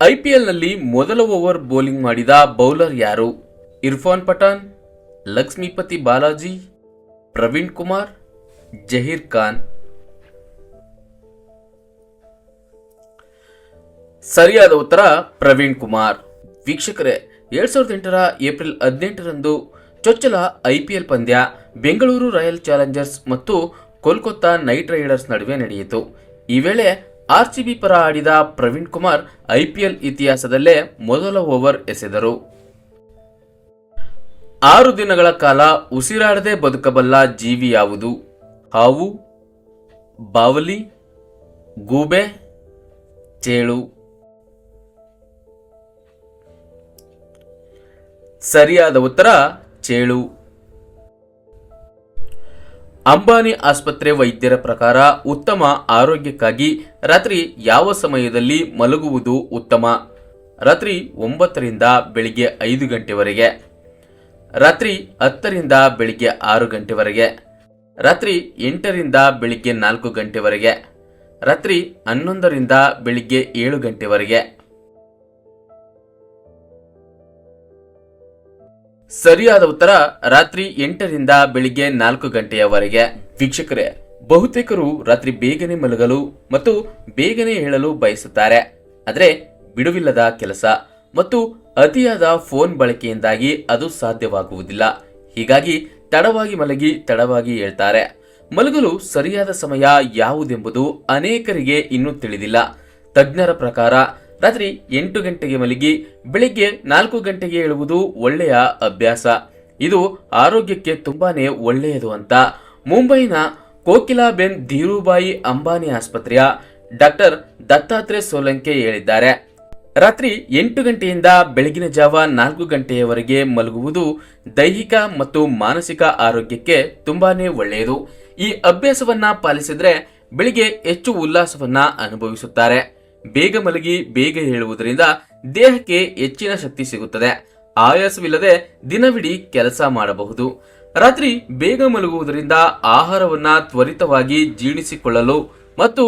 ಐಪಿಎಲ್ನಲ್ಲಿ ಮೊದಲ over bowling ಮಾಡಿದ bowler ಯಾರು? ಇರ್ಫಾನ್ ಪಠಾಣ್, ಲಕ್ಷ್ಮೀಪತಿ ಬಾಲಾಜಿ, ಪ್ರವೀಣ್ ಕುಮಾರ್, ಜಹೀರ್ ಖಾನ್. ಸರಿಯಾದ ಉತ್ತರ ಪ್ರವೀಣ್ ಕುಮಾರ್. ವೀಕ್ಷಕರೇ, 2008ರ ಏಪ್ರಿಲ್ 18ರಂದು ಚೊಚ್ಚಲ ಐಪಿಎಲ್ ಪಂದ್ಯ ಬೆಂಗಳೂರು ರಾಯಲ್ ಚಾಲೆಂಜರ್ಸ್ ಮತ್ತು ಕೋಲ್ಕತ್ತಾ ನೈಟ್ ರೈಡರ್ಸ್ ನಡುವೆ ನಡೆಯಿತು. ಈ ವೇಳೆ ಆರ್ಸಿಬಿ ಪರ ಆಡಿದ ಪ್ರವೀಣ್ ಕುಮಾರ್ ಐಪಿಎಲ್ ಇತಿಹಾಸದಲ್ಲೇ ಮೊದಲ ಓವರ್ ಎಸೆದರು. 6 ದಿನಗಳ ಕಾಲ ಉಸಿರಾಡದೆ ಬದುಕಬಲ್ಲ ಜೀವಿ ಯಾವುದು? ಹಾವು, ಬಾವಲಿ, ಗೂಬೆ, ಚೇಳು. ಸರಿಯಾದ ಉತ್ತರ ಚೇಳು. ಅಂಬಾನಿ ಆಸ್ಪತ್ರೆ ವೈದ್ಯರ ಪ್ರಕಾರ ಉತ್ತಮ ಆರೋಗ್ಯಕ್ಕಾಗಿ ರಾತ್ರಿ ಯಾವ ಸಮಯದಲ್ಲಿ ಮಲಗುವುದು ಉತ್ತಮ? ರಾತ್ರಿ 9ರಿಂದ ಬೆಳಿಗ್ಗೆ 5 ಗಂಟೆವರೆಗೆ, ರಾತ್ರಿ 10ರಿಂದ ಬೆಳಿಗ್ಗೆ 6 ಗಂಟೆವರೆಗೆ, ರಾತ್ರಿ 8ರಿಂದ ಬೆಳಿಗ್ಗೆ 4 ಗಂಟೆವರೆಗೆ, ರಾತ್ರಿ 11ರಿಂದ ಬೆಳಿಗ್ಗೆ 7 ಗಂಟೆವರೆಗೆ. ಸರಿಯಾದ ಉತ್ತರ ರಾತ್ರಿ 8ರಿಂದ ಬೆಳಿಗ್ಗೆ 4 ಗಂಟೆಯವರೆಗೆ. ವೀಕ್ಷಕರೇ, ಬಹುತೇಕರು ರಾತ್ರಿ ಬೇಗನೆ ಮಲಗಲು ಮತ್ತು ಬೇಗನೆ ಏಳಲು ಬಯಸುತ್ತಾರೆ. ಆದರೆ ಬಿಡುವಿಲ್ಲದ ಕೆಲಸ ಮತ್ತು ಅತಿಯಾದ ಫೋನ್ ಬಳಕೆಯಿಂದಾಗಿ ಅದು ಸಾಧ್ಯವಾಗುವುದಿಲ್ಲ. ಹೀಗಾಗಿ ತಡವಾಗಿ ಮಲಗಿ ತಡವಾಗಿ ಏಳ್ತಾರೆ. ಮಲಗಲು ಸರಿಯಾದ ಸಮಯ ಯಾವುದೆಂಬುದು ಅನೇಕರಿಗೆ ಇನ್ನೂ ತಿಳಿದಿಲ್ಲ. ತಜ್ಞರ ಪ್ರಕಾರ ರಾತ್ರಿ 8 ಗಂಟೆಗೆ ಮಲಗಿ ಬೆಳಿಗ್ಗೆ 4 ಗಂಟೆಗೆ ಏಳುವುದು ಒಳ್ಳೆಯ ಅಭ್ಯಾಸ. ಇದು ಆರೋಗ್ಯಕ್ಕೆ ತುಂಬಾನೇ ಒಳ್ಳೆಯದು ಅಂತ ಮುಂಬೈನ ಕೋಕಿಲಾಬೆನ್ ಧೀರುಭಾಯಿ ಅಂಬಾನಿ ಆಸ್ಪತ್ರೆಯ ಡಾಕ್ಟರ್ ದತ್ತಾತ್ರೇಯ ಸೋಲಂಕೆ ಹೇಳಿದ್ದಾರೆ. ರಾತ್ರಿ 8 ಗಂಟೆಯಿಂದ ಬೆಳಗಿನ ಜಾವ 4 ಗಂಟೆಯವರೆಗೆ ಮಲಗುವುದು ದೈಹಿಕ ಮತ್ತು ಮಾನಸಿಕ ಆರೋಗ್ಯಕ್ಕೆ ತುಂಬಾನೇ ಒಳ್ಳೆಯದು. ಈ ಅಭ್ಯಾಸವನ್ನ ಪಾಲಿಸಿದ್ರೆ ಬೆಳಿಗ್ಗೆ ಹೆಚ್ಚು ಉಲ್ಲಾಸವನ್ನ ಅನುಭವಿಸುತ್ತಾರೆ. ಬೇಗ ಮಲಗಿ ಬೇಗ ಹೇಳುವುದರಿಂದ ದೇಹಕ್ಕೆ ಹೆಚ್ಚಿನ ಶಕ್ತಿ ಸಿಗುತ್ತದೆ. ಆಯಾಸವಿಲ್ಲದೆ ದಿನವಿಡೀ ಕೆಲಸ ಮಾಡಬಹುದು. ರಾತ್ರಿ ಬೇಗ ಮಲಗುವುದರಿಂದ ಆಹಾರವನ್ನ ತ್ವರಿತವಾಗಿ ಜೀರ್ಣಿಸಿಕೊಳ್ಳಲು ಮತ್ತು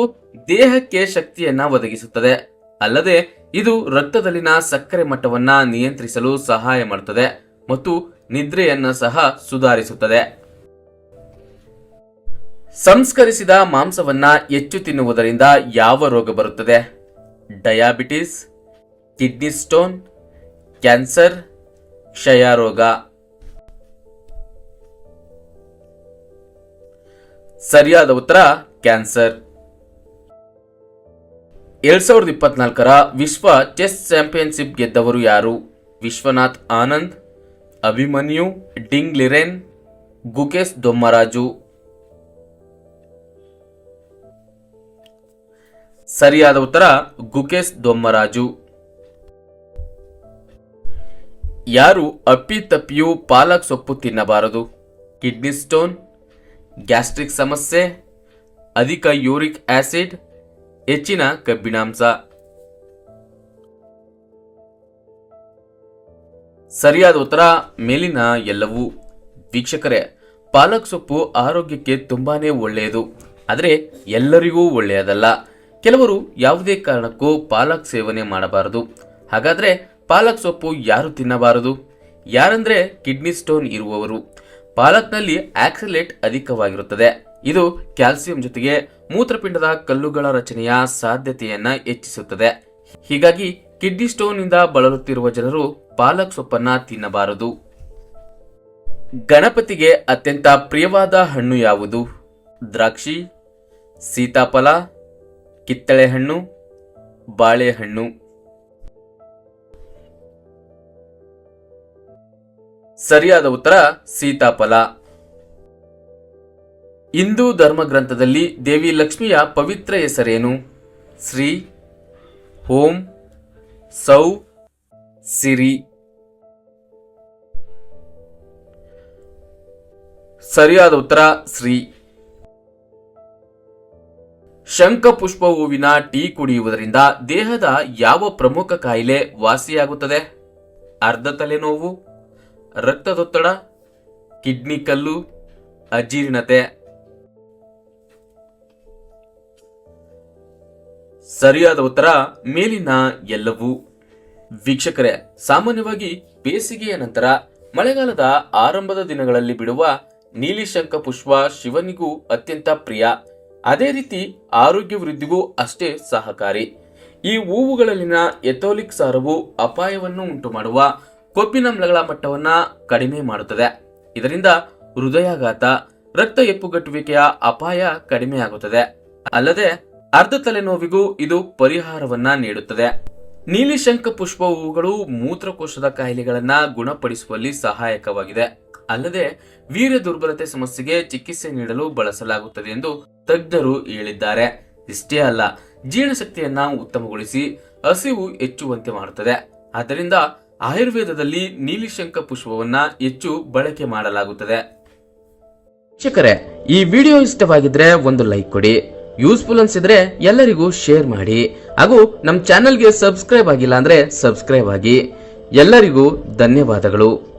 ದೇಹಕ್ಕೆ ಶಕ್ತಿಯನ್ನ ಒದಗಿಸುತ್ತದೆ. ಅಲ್ಲದೆ ಇದು ರಕ್ತದಲ್ಲಿನ ಸಕ್ಕರೆ ಮಟ್ಟವನ್ನ ನಿಯಂತ್ರಿಸಲು ಸಹಾಯ ಮಾಡುತ್ತದೆ ಮತ್ತು ನಿದ್ರೆಯನ್ನ ಸಹ ಸುಧಾರಿಸುತ್ತದೆ. ಸಂಸ್ಕರಿಸಿದ ಮಾಂಸವನ್ನ ಹೆಚ್ಚು ತಿನ್ನುವುದರಿಂದ ಯಾವ ರೋಗ ಬರುತ್ತದೆ? ಡಯಾಬಿಟಿಸ್, ಕಿಡ್ನಿ ಸ್ಟೋನ್, ಕ್ಯಾನ್ಸರ್, ಕ್ಷಯ ರೋಗ. ಸರಿಯಾದ ಉತ್ತರ ಕ್ಯಾನ್ಸರ್. 2024ರ ವಿಶ್ವ ಚೆಸ್ ಚಾಂಪಿಯನ್ಶಿಪ್ ಗೆದ್ದವರು ಯಾರು? ವಿಶ್ವನಾಥ್ ಆನಂದ್, ಅಭಿಮನ್ಯು, ಡಿಂಗ್ ಲಿರೆನ್, ಗುಕೇಶ್ ದೊಮ್ಮರಾಜು. ಸರಿಯಾದ ಉತ್ತರ ಗುಕೇಶ್ ದೊಮ್ಮರಾಜು. ಯಾರು ಅಪ್ಪಿತಪ್ಪಿಯೂ ಪಾಲಕ್ ಸೊಪ್ಪು ತಿನ್ನಬಾರದು? ಕಿಡ್ನಿ ಸ್ಟೋನ್, ಗ್ಯಾಸ್ಟ್ರಿಕ್ ಸಮಸ್ಯೆ, ಅಧಿಕ ಯೂರಿಕ್ ಆಸಿಡ್, ಹೆಚ್ಚಿನ ಕಬ್ಬಿಣಾಂಶ. ಸರಿಯಾದ ಉತ್ತರ ಮೇಲಿನ ಎಲ್ಲವೂ. ವೀಕ್ಷಕರೇ, ಪಾಲಕ್ ಸೊಪ್ಪು ಆರೋಗ್ಯಕ್ಕೆ ತುಂಬಾನೇ ಒಳ್ಳೆಯದು. ಆದರೆ ಎಲ್ಲರಿಗೂ ಒಳ್ಳೆಯದಲ್ಲ. ಕೆಲವರು ಯಾವುದೇ ಕಾರಣಕ್ಕೂ ಪಾಲಕ್ ಸೇವನೆ ಮಾಡಬಾರದು. ಹಾಗಾದ್ರೆ ಪಾಲಕ್ ಸೊಪ್ಪು ಯಾರು ತಿನ್ನಬಾರದು? ಯಾರಂದ್ರೆ ಕಿಡ್ನಿ ಸ್ಟೋನ್ ಇರುವವರು. ಪಾಲಕ್ನಲ್ಲಿ ಆಕ್ಸಲೇಟ್ ಅಧಿಕವಾಗಿರುತ್ತದೆ. ಇದು ಕ್ಯಾಲ್ಸಿಯಂ ಜೊತೆಗೆ ಮೂತ್ರಪಿಂಡದ ಕಲ್ಲುಗಳ ರಚನೆಯ ಸಾಧ್ಯತೆಯನ್ನ ಹೆಚ್ಚಿಸುತ್ತದೆ. ಹೀಗಾಗಿ ಕಿಡ್ನಿ ಸ್ಟೋನ್ ಇಂದ ಬಳಲುತ್ತಿರುವ ಜನರು ಪಾಲಕ್ ಸೊಪ್ಪನ್ನ ತಿನ್ನಬಾರದು. ಗಣಪತಿಗೆ ಅತ್ಯಂತ ಪ್ರಿಯವಾದ ಹಣ್ಣು ಯಾವುದು? ದ್ರಾಕ್ಷಿ, ಸೀತಾಫಲ, ಕಿತ್ತಳೆ ಹಣ್ಣು, ಬಾಳೆಹಣ್ಣು. ಸರಿಯಾದ ಉತ್ತರ ಸೀತಾಫಲ. ಹಿಂದೂ ಧರ್ಮ ಗ್ರಂಥದಲ್ಲಿ ದೇವಿ ಲಕ್ಷ್ಮಿಯ ಪವಿತ್ರ ಹೆಸರೇನು? ಶ್ರೀ, ಓಂ, ಸೌ, ಸಿರಿ. ಸರಿಯಾದ ಉತ್ತರ ಶ್ರೀ. ಶಂಖಪುಷ್ಪ ಹೂವಿನ ಟೀ ಕುಡಿಯುವುದರಿಂದ ದೇಹದ ಯಾವ ಪ್ರಮುಖ ಕಾಯಿಲೆ ವಾಸಿಯಾಗುತ್ತದೆ? ಅರ್ಧ ತಲೆನೋವು, ರಕ್ತದೊತ್ತಡ, ಕಿಡ್ನಿ ಕಲ್ಲು, ಅಜೀರ್ಣತೆ. ಸರಿಯಾದ ಉತ್ತರ ಮೇಲಿನ ಎಲ್ಲವೂ. ವೀಕ್ಷಕರೇ, ಸಾಮಾನ್ಯವಾಗಿ ಬೇಸಿಗೆಯ ನಂತರ ಮಳೆಗಾಲದ ಆರಂಭದ ದಿನಗಳಲ್ಲಿ ಬಿಡುವ ನೀಲಿಶಂಖ ಪುಷ್ಪ ಶಿವನಿಗೂ ಅತ್ಯಂತ ಪ್ರಿಯ. ಅದೇ ರೀತಿ ಆರೋಗ್ಯ ವೃದ್ಧಿಗೂ ಅಷ್ಟೇ ಸಹಕಾರಿ. ಈ ಹೂವುಗಳಲ್ಲಿನ ಎಥೋಲಿಕ್ ಸಾರವು ಅಪಾಯವನ್ನು ಉಂಟು ಮಾಡುವ ಕೊಬ್ಬಿನಾಮ್ಲಗಳ ಮಟ್ಟವನ್ನ ಕಡಿಮೆ ಮಾಡುತ್ತದೆ. ಇದರಿಂದ ಹೃದಯಾಘಾತ, ರಕ್ತ ಹೆಪ್ಪುಗಟ್ಟುವಿಕೆಯ ಅಪಾಯ ಕಡಿಮೆಯಾಗುತ್ತದೆ. ಅಲ್ಲದೆ ಅರ್ಧ ತಲೆನೋವಿಗೂ ಇದು ಪರಿಹಾರವನ್ನ ನೀಡುತ್ತದೆ. ನೀಲಿಶಂಖ ಪುಷ್ಪ ಹೂವುಗಳು ಮೂತ್ರಕೋಶದ ಕಾಯಿಲೆಗಳನ್ನ ಗುಣಪಡಿಸುವಲ್ಲಿ ಸಹಾಯಕವಾಗಿದೆ. ಅಲ್ಲದೆ ವೀರ್ಯ ದುರ್ಬಲತೆ ಸಮಸ್ಯೆಗೆ ಚಿಕಿತ್ಸೆ ನೀಡಲು ಬಳಸಲಾಗುತ್ತದೆ ಎಂದು ತಜ್ಞರು ಹೇಳಿದ್ದಾರೆ. ಇಷ್ಟೇ ಅಲ್ಲ, ಜೀರ್ಣಶಕ್ತಿಯನ್ನ ಉತ್ತಮಗೊಳಿಸಿ ಹಸಿವು ಹೆಚ್ಚುವಂತೆ ಮಾಡುತ್ತದೆ. ಆದ್ದರಿಂದ ಆಯುರ್ವೇದದಲ್ಲಿ ನೀಲಿಶಂಖ ಪುಷ್ಪವನ್ನ ಹೆಚ್ಚು ಬಳಕೆ ಮಾಡಲಾಗುತ್ತದೆ. ವೀಕ್ಷಕರೇ, ಈ ವಿಡಿಯೋ ಇಷ್ಟವಾಗಿದ್ರೆ ಒಂದು ಲೈಕ್ ಕೊಡಿ. ಯೂಸ್ಫುಲ್ ಅನ್ಸಿದ್ರೆ ಎಲ್ಲರಿಗೂ ಶೇರ್ ಮಾಡಿ. ಹಾಗೂ ನಮ್ಮ ಚಾನೆಲ್ಗೆ ಸಬ್ಸ್ಕ್ರೈಬ್ ಆಗಿಲ್ಲ ಅಂದ್ರೆ ಸಬ್ಸ್ಕ್ರೈಬ್ ಆಗಿ. ಎಲ್ಲರಿಗೂ ಧನ್ಯವಾದಗಳು.